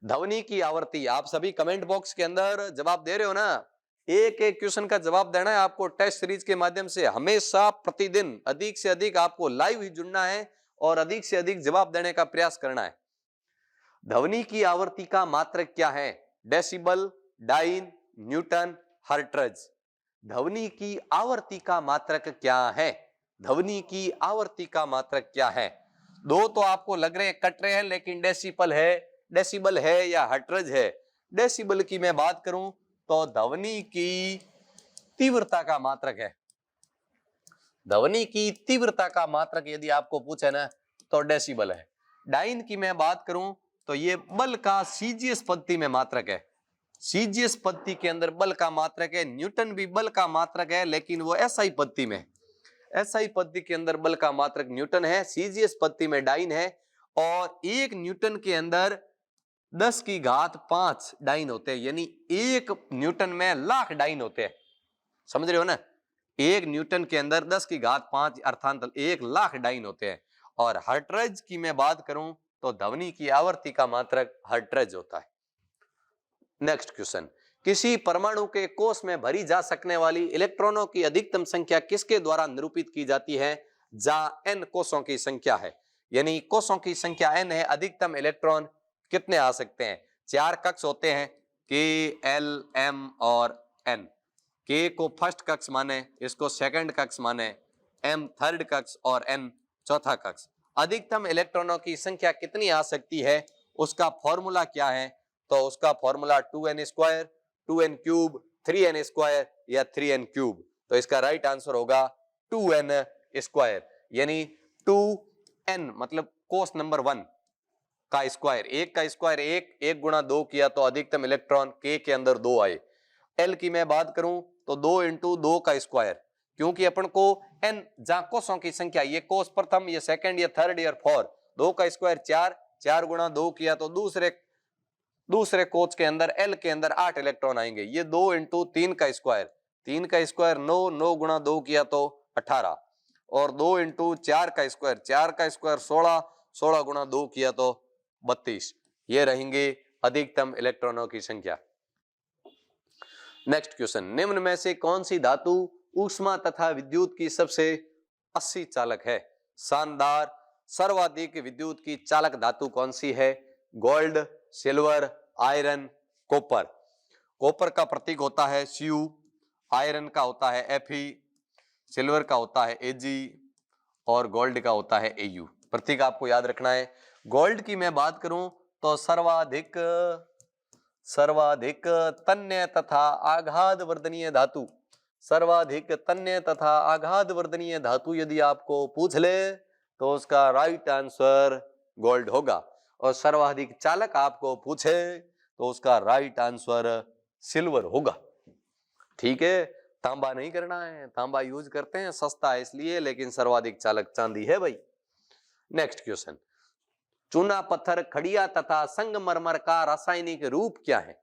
ध्वनि की आवृत्ति। आप सभी कमेंट बॉक्स के अंदर जवाब दे रहे हो ना? एक एक क्वेश्चन का जवाब देना है आपको। टेस्ट सीरीज के माध्यम से हमेशा प्रतिदिन अधिक से अधिक आपको लाइव ही जुड़ना है और अधिक से अधिक जवाब देने का प्रयास करना है। ध्वनि की आवृत्ति का मात्रक क्या है? Decibel, dyne, newton, hertz. ध्वनि की आवृत्ति का मात्रक क्या है? ध्वनि की आवृत्ति का मात्रक क्या है? दो तो आपको लग रहे हैं कट रहे हैं, लेकिन डेसिबल है या हर्ट्ज है? डेसिबल की मैं बात करूं तो ध्वनि की तीव्रता का मात्रक है। ध्वनि की तीव्रता का मात्रक यदि आपको पूछे ना तो डेसिबल है। डाइन की मैं बात करूं तो ये बल का सीजीएस पद्धति में मात्रक है। सीजीएस पद्धति के अंदर बल का मात्रक है। न्यूटन भी बल का मात्रक है, लेकिन वो एसआई पद्धति में। एसआई पद्धति के अंदर बल का मात्रक न्यूटन है, सीजीएस पद्धति में डाइन है। और 1 न्यूटन के अंदर 10⁵ डाइन होते हैं, यानी 1 न्यूटन में लाख डाइन होते हैं। समझ रहे हो ना? 1 न्यूटन के अंदर 10⁵ अर्थात 1 लाख डाइन होते हैं। और हर्ट्ज की मैं बात करूं तो ध्वनि की आवृत्ति का मात्रक हर्ट्ज होता है। नेक्स्ट क्वेश्चन, किसी परमाणु के कोष में भरी जा सकने वाली इलेक्ट्रॉनों की अधिकतम संख्या किसके द्वारा निरूपित की जाती है? जहां n कोषों की संख्या है, यानी कोषों की संख्या n है, अधिकतम इलेक्ट्रॉन कितने आ सकते हैं? 4 कक्ष होते हैं, K, L, M और N। K को फर्स्ट कक्ष माने, इसको सेकंड कक्ष माने, M थर्ड कक्ष और N चौथा कक्ष। अधिकतम इलेक्ट्रॉनों की संख्या कितनी आ सकती है, उसका फॉर्मूला क्या है? तो उसका फॉर्मूला 2n², 2n³ 3n² या 3n³। तो इसका राइट आंसर होगा 2n², यानी 2n मतलब कोष नंबर 1 का स्क्वायर। 1 का स्क्वायर 1 गुणा 2 किया तो अधिकतम इलेक्ट्रॉन K के अंदर 2 आए। L की मैं बात करूं तो 2 × 2 का स्क्वायर, क्योंकि अपन को n जहां कोषों की संख्या, ये कोष प्रथम, ये सेकंड, ये थर्ड, ये 4, 2 का स्क्वायर 4 गुणा 2 किया तो दूसरे कोच के अंदर एल के अंदर 8 इलेक्ट्रॉन आएंगे। ये 2 इंटू 3 का स्क्वायर, 3 का स्क्वायर 9, 9 गुणा 2 किया तो 18, और 2 इंटू 4 का स्क्वायर, 4 का स्क्वायर 16, 16 गुणा 2 किया तो 32। ये रहेंगे अधिकतम इलेक्ट्रॉनों की संख्या। नेक्स्ट क्वेश्चन, निम्न में से कौन सी धातु ऊष्मा तथा विद्युत की सबसे अस्सी चालक है? शानदार, सर्वाधिक विद्युत की चालक धातु कौन सी है? Gold, silver, iron, copper. Copper का प्रतीक होता है Cu, आयरन का होता है Fe, सिल्वर का होता है Ag और गोल्ड का होता है Au। प्रतीक आपको याद रखना है। गोल्ड की मैं बात करूं तो सर्वाधिक तन्य तथा आघात वर्धनीय धातु, सर्वाधिक तन्य तथा आघात वर्धनीय धातु यदि आपको पूछ ले तो उसका राइट आंसर गोल्ड होगा, और सर्वाधिक चालक आपको पूछे तो उसका राइट आंसर सिल्वर होगा। ठीक है, तांबा नहीं करना है, तांबा यूज करते हैं, सस्ता है इसलिए, लेकिन सर्वाधिक चालक चांदी है भाई। नेक्स्ट क्वेश्चन, चूना पत्थर खड़िया तथा संगमरमर का रासायनिक रूप क्या है?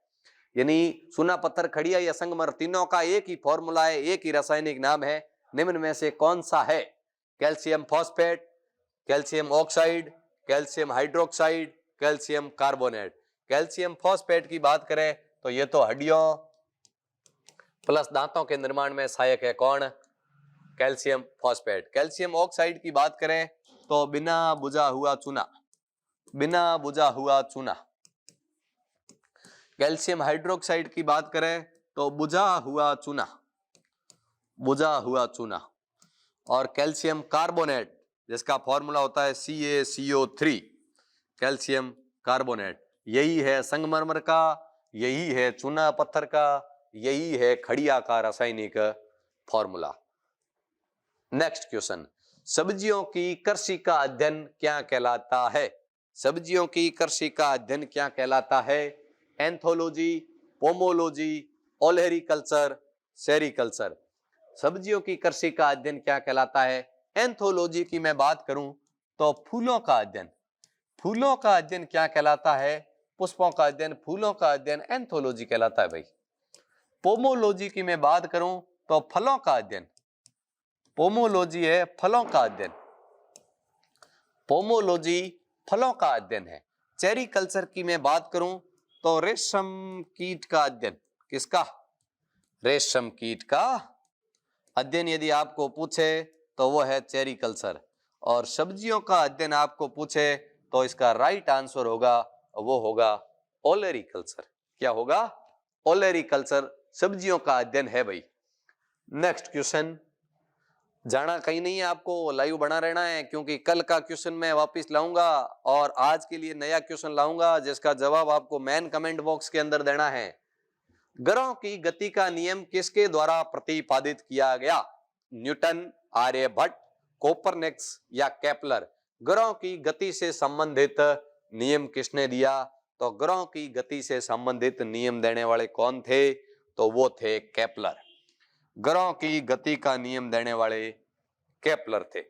यानी चूना पत्थर खड़िया या संगमरमर तीनों का एक ही फॉर्मूला है, एक ही रासायनिक नाम है, निम्न में से कौन सा है? Calcium phosphate, calcium oxide, calcium hydroxide, calcium carbonate. Calcium phosphate की बात करें तो ये तो हड्डियों प्लस दांतों के निर्माण में सहायक है, कौन? Calcium phosphate. कैल्शियम ऑक्साइड की बात करें तो बिना बुझा हुआ चूना, बिना बुझा हुआ चूना। कैल्शियम हाइड्रोक्साइड की बात करें तो बुझा हुआ चूना, बुझा हुआ चूना। और कैल्शियम कार्बोनेट जिसका फॉर्मूला होता है CaCO3, कैल्शियम कार्बोनेट, यही है संगमरमर का, यही है चूना पत्थर का, यही है खड़िया का रासायनिक फॉर्मूला। नेक्स्ट क्वेश्चन, सब्जियों की कृषि का अध्ययन क्या कहलाता है? सब्जियों की कृषि का अध्ययन क्या कहलाता है? Anthology, pomology, olericulture, sericulture. सब्जियों की कृषि का अध्ययन क्या कहलाता है? एंथोलॉजी की मैं बात करूं तो फूलों का अध्ययन, फूलों का अध्ययन क्या कहलाता है? पुष्पों का अध्ययन, फूलों का अध्ययन एंथोलॉजी कहलाता है भाई। पोमोलॉजी की मैं बात करूं तो फलों का अध्ययन, पोमोलॉजी है फलों का अध्ययन, पोमोलॉजी फलों का अध्ययन है। सेरिकल्चर की मैं बात करूं तो रेशम कीट का अध्ययन, किसका? रेशम कीट का अध्ययन यदि आपको पूछे तो वो है सेरिकल्चर। और सब्जियों का अध्ययन आपको पूछे तो इसका राइट आंसर होगा, वो होगा ओलेरिकल्चर। क्या होगा? ओलेरिकल्चर सब्जियों का अध्ययन है भाई। नेक्स्ट क्वेश्चन, जाना कहीं नहीं है, आपको लाइव बना रहना है, क्योंकि कल का क्वेश्चन मैं वापस लाऊंगा और आज के लिए नया क्वेश्चन लाऊंगा जिसका जवाब आपको मेन कमेंट बॉक्स के अंदर देना है। ग्रहों की गति का नियम किसके द्वारा प्रतिपादित किया गया? न्यूटन, आर्यभट्ट, कोपरनिकस या केपलर। ग्रहों की गति से संबंधित नियम किसने दिया? तो ग्रहों की गति से संबंधित नियम देने वाले कौन थे? तो वो थे केपलर। ग्रहों की गति का नियम देने वाले केपलर थे।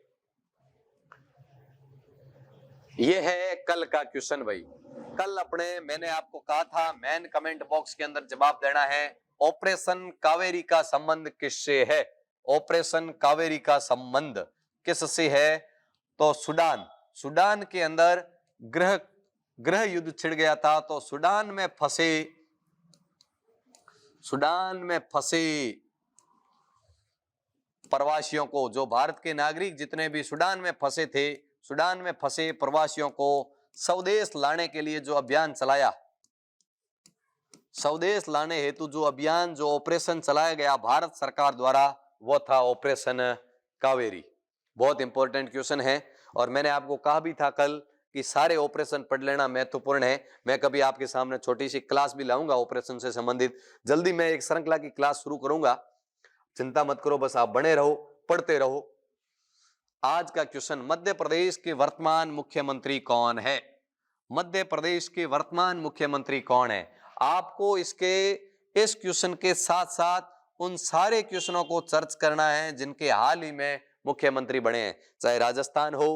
यह है कल का क्वेश्चन भाई। कल मैंने आपको कहा था मेन कमेंट बॉक्स के अंदर जवाब देना है। ऑपरेशन कावेरी का संबंध किससे है? ऑपरेशन कावेरी का संबंध किससे है? तो सूडान, सूडान के अंदर गृह युद्ध छिड़ गया था, तो सूडान में फंसे प्रवासियों को, जो भारत के नागरिक जितने भी सूडान में फंसे थे, सूडान में फंसे प्रवासियों को स्वदेश लाने के लिए जो अभियान चलाया, स्वदेश लाने हेतु जो अभियान, जो ऑपरेशन चलाया गया भारत सरकार द्वारा, वो था ऑपरेशन कावेरी। बहुत इंपॉर्टेंट क्वेश्चन है और मैंने आपको कहा भी था कल कि सारे ऑपरेशन पढ़ लेना महत्वपूर्ण है। मैं कभी आपके सामने छोटी सी क्लास भी लाऊंगा ऑपरेशन से संबंधित, जल्दी मैं एक श्रृंखला की क्लास शुरू करूंगा, चिंता मत करो, बस आप बने रहो, पढ़ते रहो। आज का क्वेश्चन, मध्य प्रदेश के वर्तमान मुख्यमंत्री कौन है? मध्य प्रदेश के वर्तमान मुख्यमंत्री कौन है? आपको इस क्वेश्चन के साथ साथ उन सारे क्वेश्चनों को सर्च करना है जिनके हाल ही में मुख्यमंत्री बने हैं, चाहे राजस्थान हो,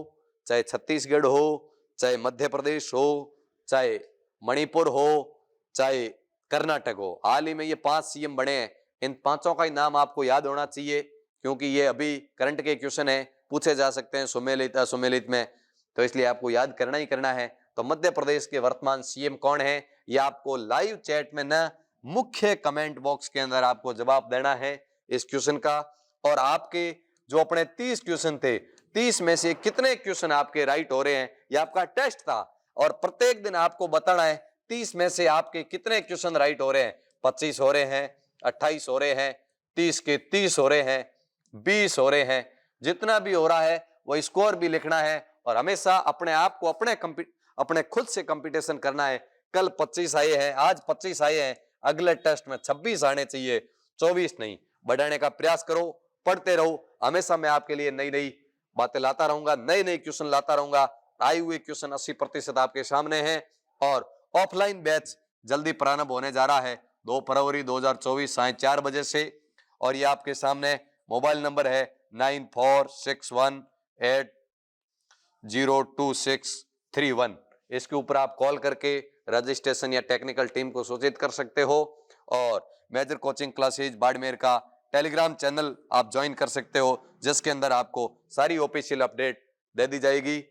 चाहे छत्तीसगढ़ हो, चाहे मध्य प्रदेश हो, चाहे मणिपुर हो, चाहे कर्नाटक हो। हाल ही में ये 5 सीएम बने हैं, इन पांचों का ही नाम आपको याद होना चाहिए, क्योंकि ये अभी करंट के क्वेश्चन है, पूछे जा सकते हैं सुमेलित असुमेलित में, तो इसलिए आपको याद करना ही करना है। तो मध्य प्रदेश के वर्तमान सीएम कौन है, ये आपको लाइव चैट में न मुख्य कमेंट बॉक्स के अंदर आपको जवाब देना है इस क्वेश्चन का। और आपके जो अपने 30 क्वेश्चन थे, 30 में से कितने क्वेश्चन आपके राइट हो रहे हैं, ये आपका टेस्ट था। और प्रत्येक दिन आपको बताना है 30 में से आपके कितने क्वेश्चन राइट हो रहे हैं। 25 हो रहे हैं, 28 हो रहे हैं, 30 के 30 हो रहे हैं, 20 हो रहे हैं, जितना भी हो रहा है वो स्कोर भी लिखना है। और हमेशा अपने आप को अपने खुद से कंपटीशन करना है। कल 25 आए हैं, आज 25 आए हैं, अगले टेस्ट में 26 आने चाहिए, 24 नहीं। बढ़ाने का प्रयास करो, पढ़ते रहो, हमेशा मैं आपके लिए नई नई बातें लाता रहूंगा, नए नए क्वेश्चन लाता रहूंगा। आए हुए क्वेश्चन 80% आपके सामने हैं। और ऑफलाइन बैच जल्दी प्रारंभ होने जा रहा है 2 फरवरी 2024 साय 4 बजे से। और ये आपके सामने मोबाइल नंबर है 9461802631। इसके ऊपर आप कॉल करके रजिस्ट्रेशन या टेक्निकल टीम को सूचित कर सकते हो। और मेजर कोचिंग क्लासेज बाड़मेर का टेलीग्राम चैनल आप ज्वाइन कर सकते हो, जिसके अंदर आपको सारी ऑफिशियल अपडेट दे दी जाएगी।